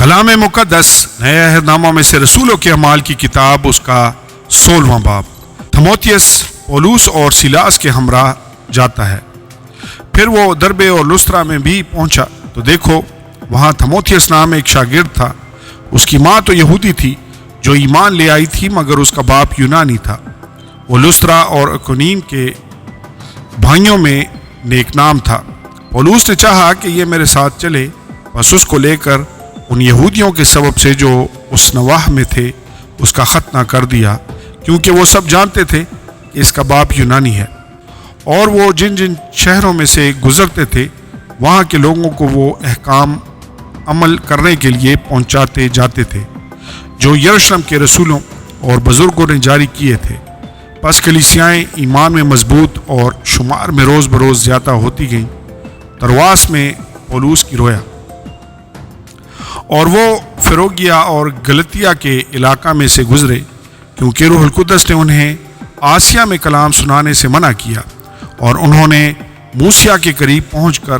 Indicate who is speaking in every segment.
Speaker 1: کلام مقدس نئے عہد نامہ میں سے رسولوں کے اعمال کی کتاب، اس کا 16واں باب۔ تھموتھیوس پولوس اور سیلاس کے ہمراہ جاتا ہے۔ پھر وہ دربے اور لسترا میں بھی پہنچا تو دیکھو وہاں تھموتھیوس نام ایک شاگرد تھا۔ اس کی ماں تو یہودی تھی جو ایمان لے آئی تھی، مگر اس کا باپ یونانی تھا۔ وہ لسترا اور اکونیم کے بھائیوں میں نیک نام تھا۔ پولوس نے چاہا کہ یہ میرے ساتھ چلے، بس اس کو لے کر ان یہودیوں کے سبب سے جو اس نواح میں تھے اس کا ختنہ کر دیا، کیونکہ وہ سب جانتے تھے کہ اس کا باپ یونانی ہے، اور وہ جن جن شہروں میں سے گزرتے تھے وہاں کے لوگوں کو وہ احکام عمل کرنے کے لیے پہنچاتے جاتے تھے جو یروشلم کے رسولوں اور بزرگوں نے جاری کیے تھے۔ پس کلیسیائیں ایمان میں مضبوط اور شمار میں روز بروز زیادہ ہوتی گئیں۔ ترواس میں پولوس کی رویا، اور وہ فروگیا اور گلتیا کے علاقہ میں سے گزرے، کیونکہ روح القدس نے انہیں آسیا میں کلام سنانے سے منع کیا، اور انہوں نے موسیا کے قریب پہنچ کر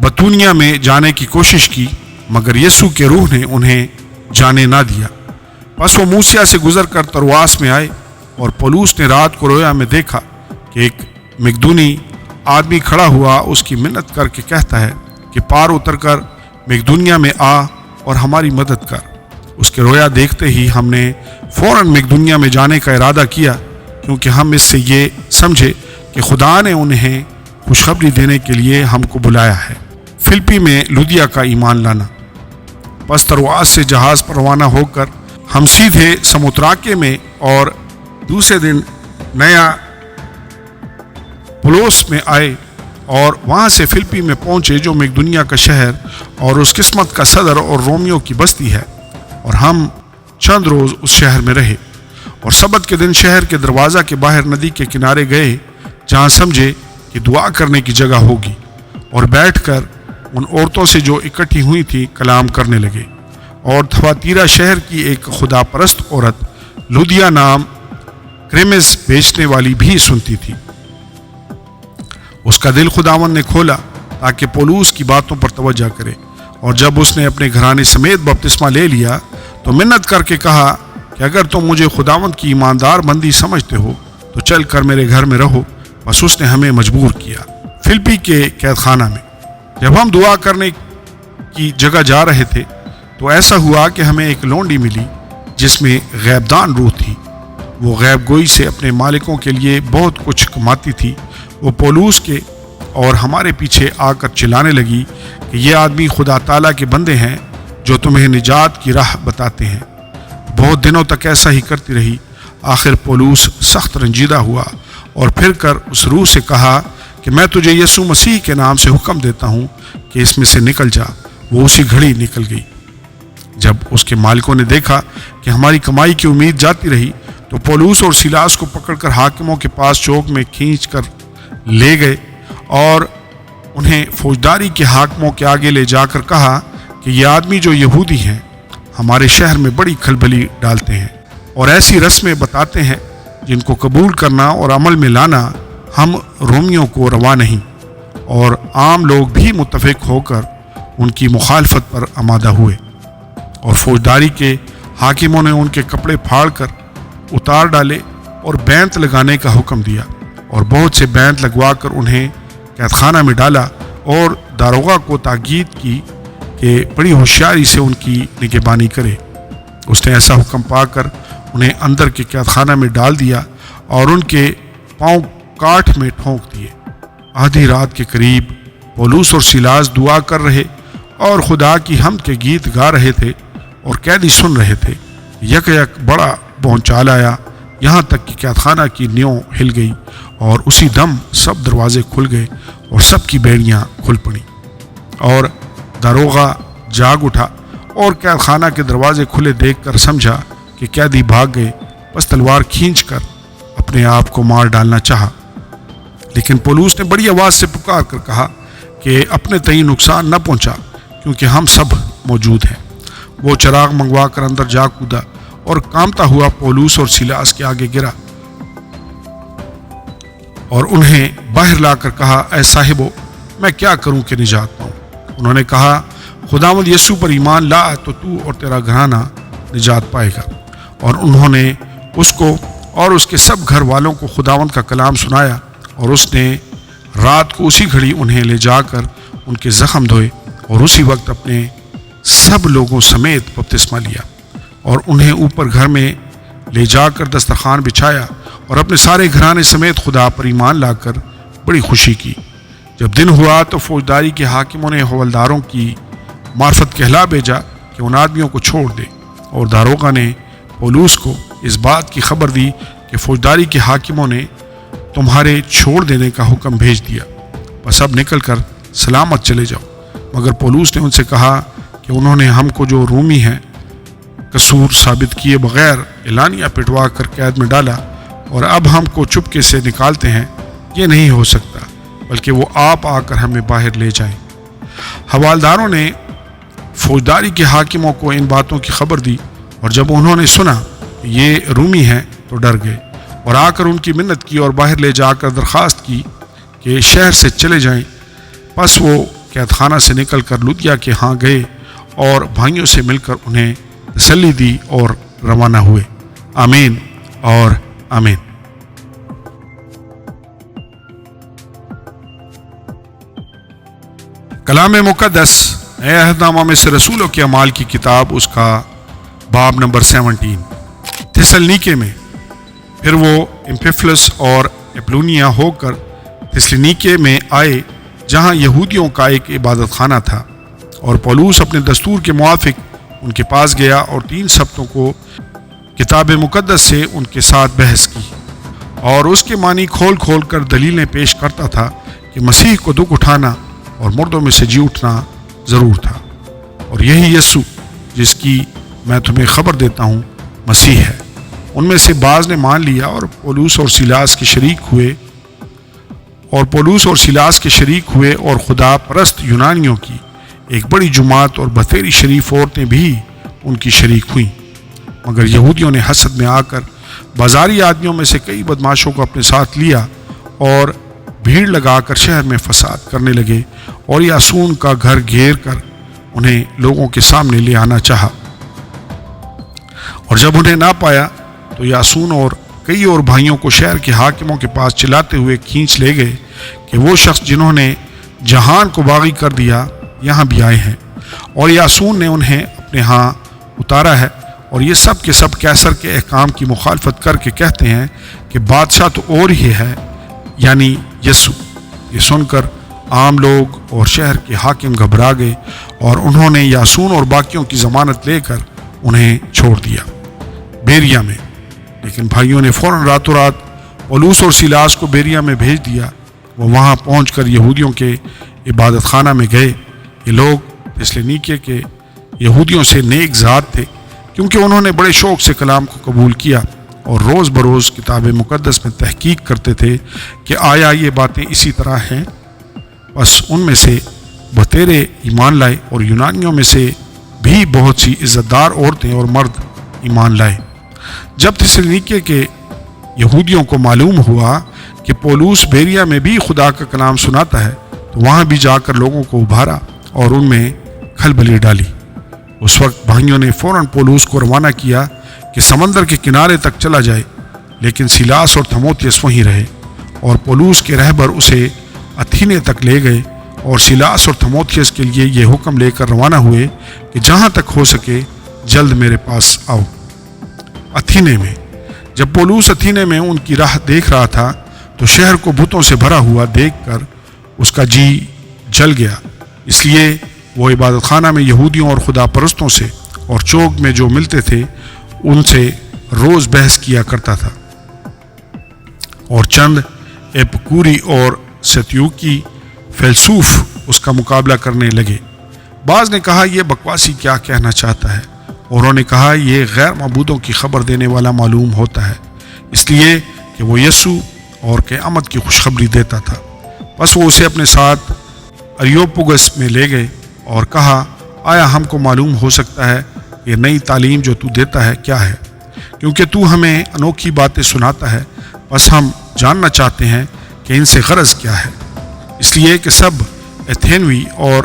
Speaker 1: بتونیا میں جانے کی کوشش کی، مگر یسوع کے روح نے انہیں جانے نہ دیا۔ پس وہ موسیا سے گزر کر ترواس میں آئے، اور پولوس نے رات کو رویا میں دیکھا کہ ایک مقدونی آدمی کھڑا ہوا اس کی منت کر کے کہتا ہے کہ پار اتر کر مقدونیا میں آ اور ہماری مدد کر۔ اس کے رویا دیکھتے ہی ہم نے فوراً مقدونیا میں جانے کا ارادہ کیا، کیونکہ ہم اس سے یہ سمجھے کہ خدا نے انہیں خوشخبری دینے کے لیے ہم کو بلایا ہے۔ فلپی میں لودیا کا ایمان لانا۔ پس ترواس سے جہاز پر روانہ ہو کر ہم سیدھے سموتراکے میں اور دوسرے دن نیا پولوس میں آئے، اور وہاں سے فلپی میں پہنچے جو مقدونیا کا شہر اور اس قسمت کا صدر اور رومیوں کی بستی ہے، اور ہم چند روز اس شہر میں رہے، اور سبت کے دن شہر کے دروازہ کے باہر ندی کے کنارے گئے جہاں سمجھے کہ دعا کرنے کی جگہ ہوگی، اور بیٹھ کر ان عورتوں سے جو اکٹھی ہوئی تھی کلام کرنے لگے۔ اور تھواتیرا شہر کی ایک خدا پرست عورت لودیا نام کریمس بیچنے والی بھی سنتی تھی۔ اس کا دل خداوند نے کھولا تاکہ پولوس کی باتوں پر توجہ کرے، اور جب اس نے اپنے گھرانے سمیت بپتسمہ لے لیا تو منت کر کے کہا کہ اگر تم مجھے خداوند کی ایماندار بندی سمجھتے ہو تو چل کر میرے گھر میں رہو۔ بس اس نے ہمیں مجبور کیا۔ فلپی کے قید خانہ میں جب ہم دعا کرنے کی جگہ جا رہے تھے تو ایسا ہوا کہ ہمیں ایک لونڈی ملی جس میں غیبدان روح تھی۔ وہ غیب گوئی سے اپنے مالکوں کے لیے بہت کچھ کماتی تھی۔ وہ پولوس کے اور ہمارے پیچھے آ کر چلانے لگی کہ یہ آدمی خدا تعالیٰ کے بندے ہیں جو تمہیں نجات کی راہ بتاتے ہیں۔ بہت دنوں تک ایسا ہی کرتی رہی۔ آخر پولوس سخت رنجیدہ ہوا اور پھر کر اس روح سے کہا کہ میں تجھے یسوع مسیح کے نام سے حکم دیتا ہوں کہ اس میں سے نکل جا۔ وہ اسی گھڑی نکل گئی۔ جب اس کے مالکوں نے دیکھا کہ ہماری کمائی کی امید جاتی رہی تو پولوس اور سیلاس کو پکڑ کر حاکموں کے پاس چوک میں کھینچ کر لے گئے، اور انہیں فوجداری کے حاکموں کے آگے لے جا کر کہا کہ یہ آدمی جو یہودی ہیں ہمارے شہر میں بڑی کھلبلی ڈالتے ہیں اور ایسی رسمیں بتاتے ہیں جن کو قبول کرنا اور عمل میں لانا ہم رومیوں کو روا نہیں۔ اور عام لوگ بھی متفق ہو کر ان کی مخالفت پر آمادہ ہوئے، اور فوجداری کے حاکموں نے ان کے کپڑے پھاڑ کر اتار ڈالے اور بینت لگانے کا حکم دیا، اور بہت سے بینت لگوا کر انہیں قید خانہ میں ڈالا، اور داروغہ کو تاکید کی کہ بڑی ہوشیاری سے ان کی نگہبانی کرے۔ اس نے ایسا حکم پا کر انہیں اندر کے قید خانہ میں ڈال دیا اور ان کے پاؤں کاٹھ میں ٹھونک دیے۔ آدھی رات کے قریب پولوس اور سیلاس دعا کر رہے اور خدا کی حمد کے گیت گا رہے تھے، اور قیدی سن رہے تھے۔ یک یک بڑا بھونچال آیا، یہاں تک کہ قید خانہ کی نیو ہل گئی، اور اسی دم سب دروازے کھل گئے اور سب کی بیڑیاں کھل پڑیں۔ اور داروغہ جاگ اٹھا اور قید خانہ کے دروازے کھلے دیکھ کر سمجھا کہ قیدی بھاگ گئے، بس تلوار کھینچ کر اپنے آپ کو مار ڈالنا چاہا۔ لیکن پولوس نے بڑی آواز سے پکار کر کہا کہ اپنے تئیں نقصان نہ پہنچا، کیونکہ ہم سب موجود ہیں۔ وہ چراغ منگوا کر اندر جا کودا اور کامتا ہوا پولوس اور سیلاس کے آگے گرا اور انہیں باہر لا کر کہا، اے صاحبو، میں کیا کروں کہ نجات پاؤں؟ انہوں نے کہا، خداوند یسوع پر ایمان لا تو تو اور تیرا گھرانہ نجات پائے گا۔ اور انہوں نے اس کو اور اس کے سب گھر والوں کو خداوند کا کلام سنایا، اور اس نے رات کو اسی گھڑی انہیں لے جا کر ان کے زخم دھوئے، اور اسی وقت اپنے سب لوگوں سمیت بپتسمہ لیا، اور انہیں اوپر گھر میں لے جا کر دسترخوان بچھایا، اور اپنے سارے گھرانے سمیت خدا پر ایمان لا کر بڑی خوشی کی۔ جب دن ہوا تو فوجداری کے حاکموں نے حوالداروں کی معرفت کہلا بھیجا کہ ان آدمیوں کو چھوڑ دے، اور داروغہ نے پولوس کو اس بات کی خبر دی کہ فوجداری کے حاکموں نے تمہارے چھوڑ دینے کا حکم بھیج دیا، بس اب نکل کر سلامت چلے جاؤ۔ مگر پولوس نے ان سے کہا کہ انہوں نے ہم کو جو رومی ہیں قصور ثابت کیے بغیر اعلانیہ پٹوا کر قید میں ڈالا، اور اب ہم کو چپکے سے نکالتے ہیں، یہ نہیں ہو سکتا، بلکہ وہ آپ آ کر ہمیں باہر لے جائیں۔ حوالداروں نے فوجداری کے حاکموں کو ان باتوں کی خبر دی، اور جب انہوں نے سنا کہ یہ رومی ہیں تو ڈر گئے، اور آ کر ان کی منت کی اور باہر لے جا کر درخواست کی کہ شہر سے چلے جائیں۔ پس وہ قید خانہ سے نکل کر لودیا کے ہاں گئے اور بھائیوں سے مل کر انہیں تسلی دی اور روانہ ہوئے۔ آمین اور آمین۔ کلام مقدس نئے عہد نامہ میں سے رسولوں کے اعمال کی کتاب، اس کا باب نمبر 17۔ تھیسلنیکے میں پھر وہ امپھیفلس اور اپولونیا ہو کر تھیسلنیکے میں آئے، جہاں یہودیوں کا ایک عبادت خانہ تھا، اور پولوس اپنے دستور کے موافق ان کے پاس گیا اور 3 ہفتوں کو کتاب مقدس سے ان کے ساتھ بحث کی، اور اس کے معنی کھول کھول کر دلیلیں پیش کرتا تھا کہ مسیح کو دکھ اٹھانا اور مردوں میں سے جی اٹھنا ضرور تھا، اور یہی یسوع جس کی میں تمہیں خبر دیتا ہوں مسیح ہے۔ ان میں سے بعض نے مان لیا، اور پولوس اور سیلاس کے شریک ہوئے اور خدا پرست یونانیوں کی ایک بڑی جماعت اور بتھیری شریف عورتیں بھی ان کی شریک ہوئیں۔ مگر یہودیوں نے حسد میں آ کر بازاری آدمیوں میں سے کئی بدماشوں کو اپنے ساتھ لیا، اور بھیڑ لگا کر شہر میں فساد کرنے لگے، اور یاسون کا گھر گھیر کر انہیں لوگوں کے سامنے لے آنا چاہا، اور جب انہیں نہ پایا تو یاسون اور کئی اور بھائیوں کو شہر کے حاکموں کے پاس چلاتے ہوئے کھینچ لے گئے کہ وہ شخص جنہوں نے جہان کو باغی کر دیا یہاں بھی آئے ہیں، اور یاسون نے انہیں اپنے ہاں اتارا ہے، اور یہ سب کے سب کیسر کے احکام کی مخالفت کر کے کہتے ہیں کہ بادشاہ تو اور ہی ہے، یعنی یسوع۔ یہ سن کر عام لوگ اور شہر کے حاکم گھبرا گئے، اور انہوں نے یاسون اور باقیوں کی ضمانت لے کر انہیں چھوڑ دیا بیریا میں۔ لیکن بھائیوں نے فوراً راتوں رات پولوس اور سیلاس کو بیریا میں بھیج دیا۔ وہ وہاں پہنچ کر یہودیوں کے عبادت خانہ میں گئے۔ یہ لوگ تھیسلنیکے کے یہودیوں سے نیک ذات تھے، کیونکہ انہوں نے بڑے شوق سے کلام کو قبول کیا، اور روز بروز کتاب مقدس میں تحقیق کرتے تھے کہ آیا یہ باتیں اسی طرح ہیں۔ بس ان میں سے بتیرے ایمان لائے، اور یونانیوں میں سے بھی بہت سی عزت دار عورتیں اور مرد ایمان لائے۔ جب تھیسلنیکے کے یہودیوں کو معلوم ہوا کہ پولوس بیریا میں بھی خدا کا کلام سناتا ہے، تو وہاں بھی جا کر لوگوں کو ابھارا اور ان میں کھلبلی ڈالی۔ اس وقت بھائیوں نے فوراً پولوس کو روانہ کیا کہ سمندر کے کنارے تک چلا جائے، لیکن سیلاس اور تھموتیس وہیں رہے، اور پولوس کے رہبر اسے اتھینے تک لے گئے، اور سیلاس اور تھموتیس کے لیے یہ حکم لے کر روانہ ہوئے کہ جہاں تک ہو سکے جلد میرے پاس آؤ۔ اتھینے میں جب پولوس اتھینے میں ان کی راہ دیکھ رہا تھا تو شہر کو بتوں سے بھرا ہوا دیکھ کر اس کا جی جل گیا، اس لیے وہ عبادت خانہ میں یہودیوں اور خدا پرستوں سے اور چوک میں جو ملتے تھے ان سے روز بحث کیا کرتا تھا، اور چند ایپکوری اور ستیوکی فیلسوف اس کا مقابلہ کرنے لگے۔ بعض نے کہا یہ بکواسی کیا کہنا چاہتا ہے، اور انہوں نے کہا یہ غیر معبودوں کی خبر دینے والا معلوم ہوتا ہے، اس لیے کہ وہ یسوع اور قیامت کی خوشخبری دیتا تھا۔ بس وہ اسے اپنے ساتھ اریوپگس میں لے گئے اور کہا آیا ہم کو معلوم ہو سکتا ہے یہ نئی تعلیم جو تو دیتا ہے کیا ہے، کیونکہ تو ہمیں انوکھی باتیں سناتا ہے، بس ہم جاننا چاہتے ہیں کہ ان سے غرض کیا ہے، اس لیے کہ سب ایتھینوی اور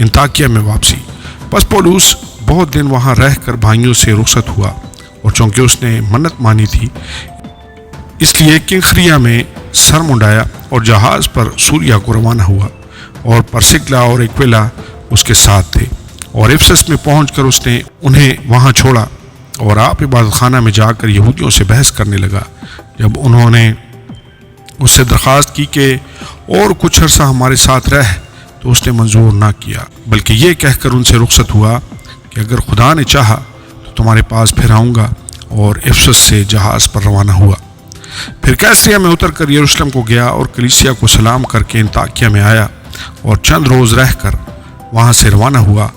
Speaker 1: انطاکیہ میں واپسی۔ بس پولوس بہت دن وہاں رہ کر بھائیوں سے رخصت ہوا، اور چونکہ اس نے منت مانی تھی اس لیے کنخریا میں سر منڈایا اور جہاز پر سوریا کو روانہ ہوا، اور پرسکلا اور ایکویلا اس کے ساتھ تھے، اور افسس میں پہنچ کر اس نے انہیں وہاں چھوڑا اور آپ عبادت خانہ میں جا کر یہودیوں سے بحث کرنے لگا۔ جب انہوں نے اس سے درخواست کی کہ اور کچھ عرصہ ہمارے ساتھ رہ، تو اس نے منظور نہ کیا، بلکہ یہ کہہ کر ان سے رخصت ہوا کہ اگر خدا نے چاہا تو تمہارے پاس پھر آؤں گا، اور افسس سے جہاز پر روانہ ہوا۔ پھر کیسریا میں اتر کر یروشلم کو گیا اور کلیسیا کو سلام کر کے انطاکیہ میں آیا، اور چند روز رہ کر وہاں سے روانہ ہوا،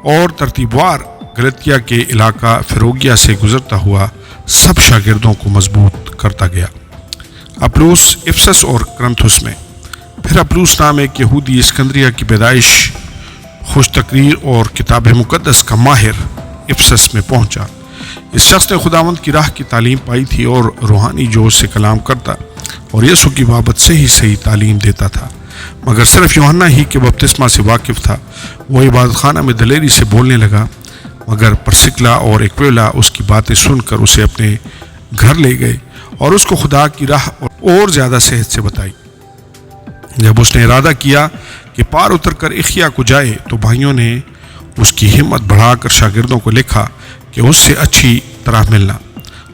Speaker 1: اور ترتیب وار گلتیا کے علاقہ فروگیا سے گزرتا ہوا سب شاگردوں کو مضبوط کرتا گیا۔ اپلوس افسس اور کرنتھس میں۔ پھر اپلوس نام ایک یہودی اسکندریہ کی پیدائش، خوش تقریر اور کتاب مقدس کا ماہر افسس میں پہنچا۔ اس شخص نے خداوند کی راہ کی تعلیم پائی تھی اور روحانی جوش سے کلام کرتا اور یسوع کی بابت صحیح تعلیم دیتا تھا، مگر صرف یوحنا ہی کے بپتسمہ سے واقف تھا۔ وہ عبادت خانہ میں دلیری سے بولنے لگا، مگر پرسکلا اور ایکویلا اس کی باتیں سن کر اسے اپنے گھر لے گئے اور اس کو خدا کی راہ اور زیادہ صحت سے بتائی۔ جب اس نے ارادہ کیا کہ پار اتر کر اخیا کو جائے، تو بھائیوں نے اس کی ہمت بڑھا کر شاگردوں کو لکھا کہ اس سے اچھی طرح ملنا۔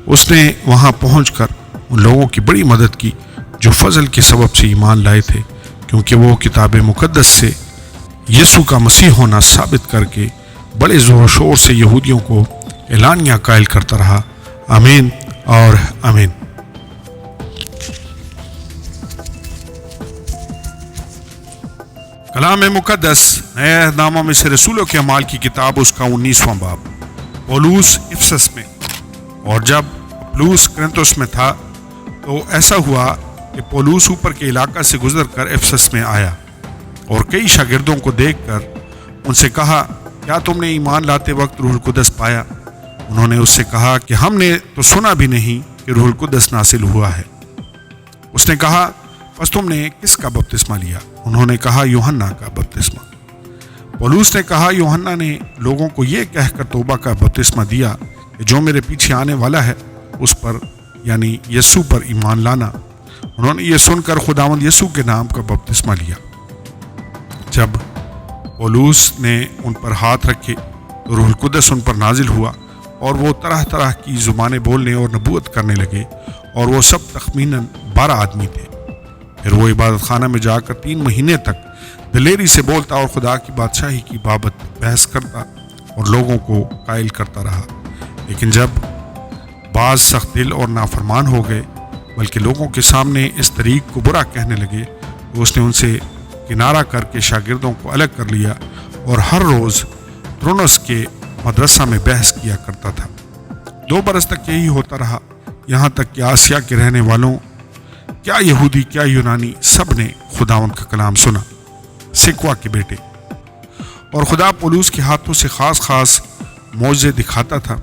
Speaker 1: اس نے وہاں پہنچ کر ان لوگوں کی بڑی مدد کی جو فضل کے سبب سے ایمان لائے تھے، کیونکہ وہ کتاب مقدس سے یسوع کا مسیح ہونا ثابت کر کے بڑے زور و شور سے یہودیوں کو اعلانیہ قائل کرتا رہا۔ آمین اور آمین۔ کلام مقدس نئے عہد نامہ میں سے رسولوں کے اعمال کی کتاب، اس کا 19واں باب۔ پولوس افسس میں۔ اور جب پولوس کرنتھس میں تھا تو ایسا ہوا کہ پولوس اوپر کے علاقہ سے گزر کر افسس میں آیا، اور کئی شاگردوں کو دیکھ کر ان سے کہا، کیا تم نے ایمان لاتے وقت روح القدس پایا؟ انہوں نے اس سے کہا کہ ہم نے تو سنا بھی نہیں کہ روح القدس نازل ہوا ہے۔ اس نے کہا، بس تم نے کس کا بپتسمہ لیا؟ انہوں نے کہا، یوحنا کا بپتسمہ۔ پولوس نے کہا، یوحنا نے لوگوں کو یہ کہہ کر توبہ کا بپتسمہ دیا کہ جو میرے پیچھے آنے والا ہے اس پر یعنی یسوع پر ایمان لانا۔ انہوں نے یہ سن کر خداوند یسوع کے نام کا بپتسمہ لیا۔ جب پولوس نے ان پر ہاتھ رکھے تو روح القدس ان پر نازل ہوا، اور وہ طرح طرح کی زبانیں بولنے اور نبوت کرنے لگے، اور وہ سب تخمیناً 12 آدمی تھے۔ پھر وہ عبادت خانہ میں جا کر 3 مہینے تک دلیری سے بولتا اور خدا کی بادشاہی کی بابت بحث کرتا اور لوگوں کو قائل کرتا رہا۔ لیکن جب بعض سخت دل اور نافرمان ہو گئے، بلکہ لوگوں کے سامنے اس طریق کو برا کہنے لگے، تو اس نے ان سے کنارہ کر کے شاگردوں کو الگ کر لیا، اور ہر روز ترونس کے مدرسہ میں بحث کیا کرتا تھا۔ 2 برس تک یہی ہوتا رہا، یہاں تک کہ آسیا کے رہنے والوں، کیا یہودی کیا یونانی، سب نے خداوند کا کلام سنا۔ سکوا کے بیٹے۔ اور خدا پولوس کے ہاتھوں سے خاص معجزے دکھاتا تھا،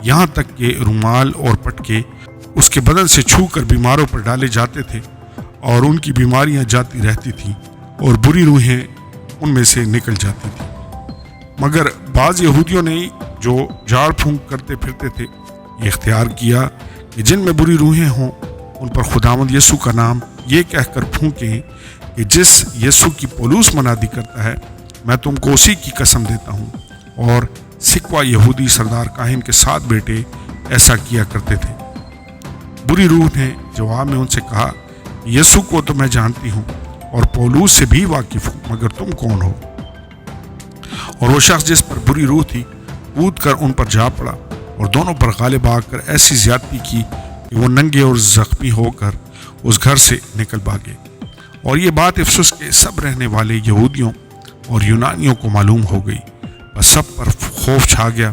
Speaker 1: یہاں تک کہ رومال اور پٹکے اس کے بدن سے چھو کر بیماروں پر ڈالے جاتے تھے، اور ان کی بیماریاں جاتی رہتی تھیں اور بری روحیں ان میں سے نکل جاتی تھیں۔ مگر بعض یہودیوں نے جو جھاڑ پھونک کرتے پھرتے تھے، یہ اختیار کیا کہ جن میں بری روحیں ہوں ان پر خداوند یسوع کا نام یہ کہہ کر پھونکیں کہ جس یسوع کی پولوس منادی کرتا ہے، میں تم کو اسی کی قسم دیتا ہوں۔ اور سکوا یہودی سردار کاہن کے 7 بیٹے ایسا کیا کرتے تھے۔ بری روح نے جواب میں ان سے کہا، یسوع کو تو میں جانتی ہوں اور پولوس سے بھی واقف ہوں، مگر تم کون ہو؟ اور وہ شخص جس پر بری روح تھی کود کر ان پر جا پڑا اور دونوں پر غالب آ کر ایسی زیادتی کی کہ وہ ننگے اور زخمی ہو کر اس گھر سے نکل بھاگے۔ اور یہ بات افسس کے سب رہنے والے یہودیوں اور یونانیوں کو معلوم ہو گئی، بس سب پر خوف چھا گیا،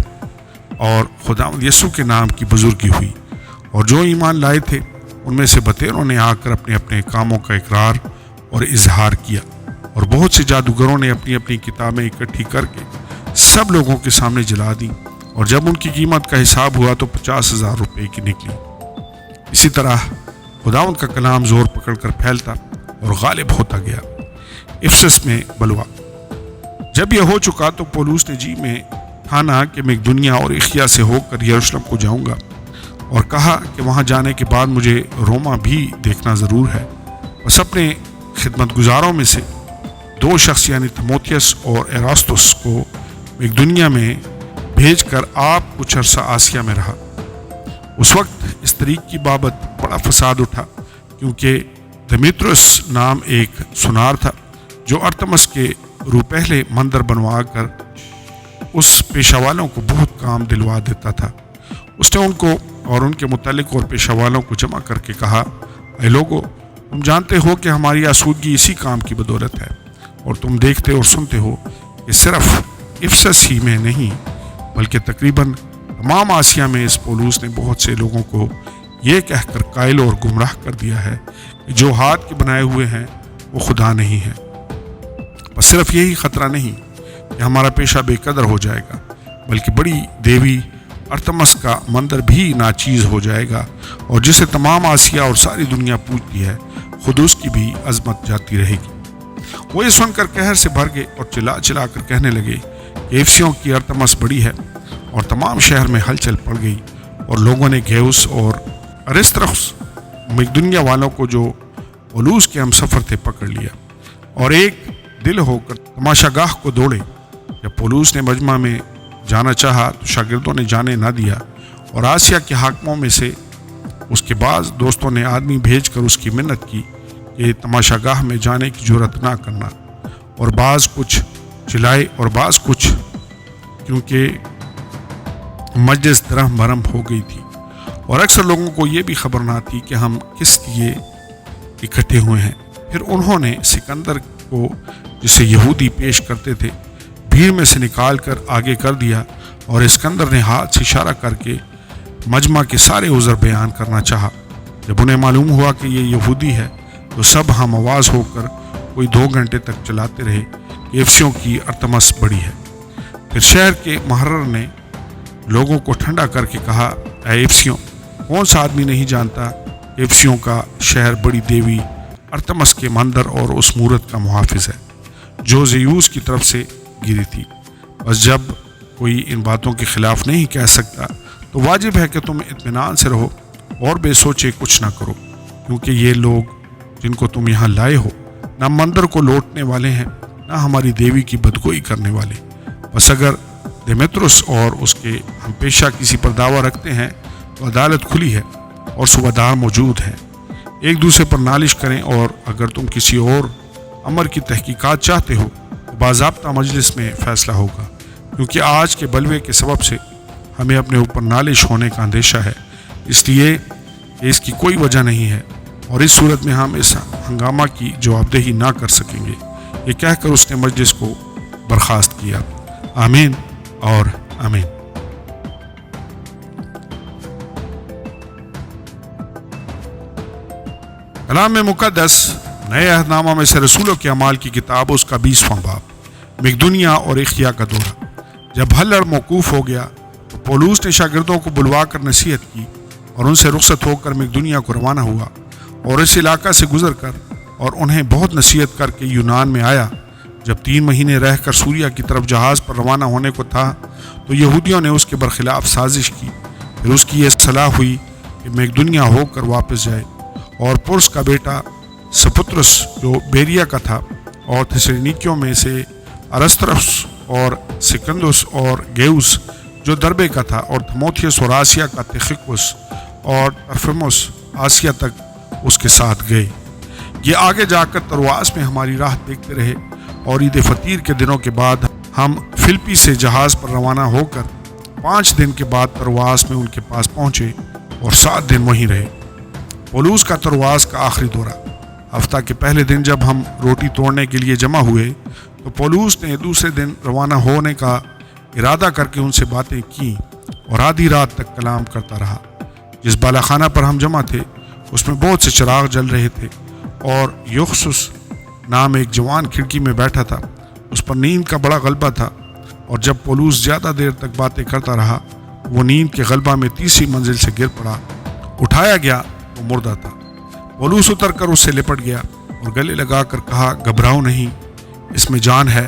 Speaker 1: اور خداوند یسوع کے نام کی بزرگی ہوئی۔ اور جو ایمان لائے تھے ان میں سے بتیروں نے آ کر اپنے اپنے کاموں کا اقرار اور اظہار کیا، اور بہت سے جادوگروں نے اپنی اپنی کتابیں اکٹھی کر کے سب لوگوں کے سامنے جلا دی، اور جب ان کی قیمت کا حساب ہوا تو 50,000 روپے کی نکلی۔ اسی طرح خداوند کا کلام زور پکڑ کر پھیلتا اور غالب ہوتا گیا۔ افسس میں بلوا۔ جب یہ ہو چکا تو پولوس نے جی میں ٹھانا کہ میں دنیا اور اخیا سے ہو کر یروشلم کو جاؤں گا، اور کہا کہ وہاں جانے کے بعد مجھے روما بھی دیکھنا ضرور ہے۔ بس اپنے خدمت گزاروں میں سے 2 شخص یعنی تیموتھیوس اور ایراستوس کو ایک دنیا میں بھیج کر آپ کچھ عرصہ آسیا میں رہا۔ اس وقت اس طریق کی بابت بڑا فساد اٹھا، کیونکہ دمیترس نام ایک سنار تھا جو ارتمس کے روپہلے مندر بنوا کر اس پیشہ والوں کو بہت کام دلوا دیتا تھا۔ اس نے ان کو اور ان کے متعلق اور پیشہ والوں کو جمع کر کے کہا، اے لوگو، تم جانتے ہو کہ ہماری آسودگی اسی کام کی بدولت ہے، اور تم دیکھتے اور سنتے ہو کہ صرف افسس ہی میں نہیں بلکہ تقریباً تمام آسیا میں اس پولوس نے بہت سے لوگوں کو یہ کہہ کر قائل اور گمراہ کر دیا ہے کہ جو ہاتھ کے بنائے ہوئے ہیں وہ خدا نہیں ہے۔ بس صرف یہی خطرہ نہیں کہ ہمارا پیشہ بے قدر ہو جائے گا، بلکہ بڑی دیوی ارتمس کا مندر بھی ناچیز ہو جائے گا، اور جسے تمام آسیا اور ساری دنیا پوجتی ہے، خود اس کی بھی عظمت جاتی رہے گی۔ وہ یہ سن کر قہر سے بھر گئے اور چلا چلا کر کہنے لگے کہ افسیوں کی ارتمس بڑی ہے، اور تمام شہر میں ہلچل پڑ گئی، اور لوگوں نے گیوس اور ارسطرخس مقدونیہ والوں کو جو پولوس کے ہم سفر تھے پکڑ لیا، اور ایک دل ہو کر تماشا گاہ کو دوڑے۔ جب پولوس نے مجمع میں جانا چاہا تو شاگردوں نے جانے نہ دیا، اور آسیا کے حاکموں میں سے اس کے بعض دوستوں نے آدمی بھیج کر اس کی منت کی کہ تماشا گاہ میں جانے کی جرأت نہ کرنا، اور بعض کچھ چلائے اور بعض کچھ، کیونکہ مجلس درہم برہم ہو گئی تھی، اور اکثر لوگوں کو یہ بھی خبر نہ تھی کہ ہم کس لیے اکٹھے ہوئے ہیں۔ پھر انہوں نے سکندر کو، جسے یہودی پیش کرتے تھے، بھیڑ میں سے نکال کر آگے کر دیا، اور اسکندر نے ہاتھ سے اشارہ کر کے مجمع کے سارے عذر بیان کرنا چاہا۔ جب انہیں معلوم ہوا کہ یہ یہودی ہے تو سب ہم آواز ہو کر کوئی 2 گھنٹے تک چلاتے رہے کہ افسیوں کی ارتمس بڑی ہے۔ پھر شہر کے محرر نے لوگوں کو ٹھنڈا کر کے کہا، اے افسیوں، کون سا آدمی نہیں جانتا کہ افسیوں کا شہر بڑی دیوی ارتمس کے مندر اور اس مورت کا محافظ ہے جو زیوس کی طرف سے گری تھی۔ بس جب کوئی ان باتوں کے خلاف نہیں کہہ سکتا تو واجب ہے کہ تم اطمینان سے رہو اور بے سوچے کچھ نہ کرو، کیونکہ یہ لوگ جن کو تم یہاں لائے ہو نہ مندر کو لوٹنے والے ہیں نہ ہماری دیوی کی بدگوئی کرنے والے۔ بس اگر دیمیترس اور اس کے ہم پیشہ کسی پر دعویٰ رکھتے ہیں تو عدالت کھلی ہے اور صوبیدار موجود ہیں، ایک دوسرے پر نالش کریں، اور اگر تم کسی اور امر کی تحقیقات چاہتے ہو تو باضابطہ مجلس میں فیصلہ ہوگا، کیونکہ آج کے بلوے کے سبب سے ہمیں اپنے اوپر نالش ہونے کا اندیشہ ہے، اس لیے کہ اس کی کوئی وجہ نہیں ہے، اور اس صورت میں ہم اس ہنگامہ کی جواب دہی نہ کر سکیں گے۔ یہ کہہ کر اس نے مجلس کو برخاست کیا۔ آمین اور آمین۔ کلام مقدس نئے عہد نامہ میں سے رسولوں کے اعمال کی کتاب، اس کا 20واں باب، مقدونیہ اور اخیا کا دورہ۔ جب ہلڑ موقوف ہو گیا تو پولوس نے شاگردوں کو بلوا کر نصیحت کی، اور ان سے رخصت ہو کر مقدونیہ کو روانہ ہوا، اور اس علاقہ سے گزر کر اور انہیں بہت نصیحت کر کے یونان میں آیا۔ جب 3 مہینے رہ کر سوریا کی طرف جہاز پر روانہ ہونے کو تھا تو یہودیوں نے اس کے برخلاف سازش کی۔ پھر اس کی یہ صلاح ہوئی کہ مقدونیہ ہو کر واپس جائے، اور پرس کا بیٹا سپترس جو بیریا کا تھا، اور تھیسالونیکیوں میں سے ارسطرخس اور سکندس اور گیوس جو دربے کا تھا، اور تیموتھیوس اور آسیا کا تخیکوس اور ترفیموس آسیا تک اس کے ساتھ گئے۔ یہ آگے جا کر ترواس میں ہماری راہ دیکھتے رہے، اور عید فطیر کے دنوں کے بعد ہم فلپی سے جہاز پر روانہ ہو کر 5 دن کے بعد ترواس میں ان کے پاس پہنچے اور 7 دن وہیں رہے۔ پولوس کا ترواس کا آخری دورہ۔ ہفتہ کے پہلے دن جب ہم روٹی توڑنے کے لیے جمع ہوئے تو پولوس نے دوسرے دن روانہ ہونے کا ارادہ کر کے ان سے باتیں کیں، اور آدھی رات تک کلام کرتا رہا۔ جس بالا خانہ پر ہم جمع تھے اس میں بہت سے چراغ جل رہے تھے، اور یوخسس نام ایک جوان کھڑکی میں بیٹھا تھا، اس پر نیند کا بڑا غلبہ تھا، اور جب پولوس زیادہ دیر تک باتیں کرتا رہا وہ نیند کے غلبہ میں 3ری منزل سے گر پڑا، اٹھایا گیا وہ مردہ تھا۔ پولوس اتر کر اس سے لپٹ گیا اور گلے لگا کر کہا، گھبراؤ نہیں، اس میں جان ہے۔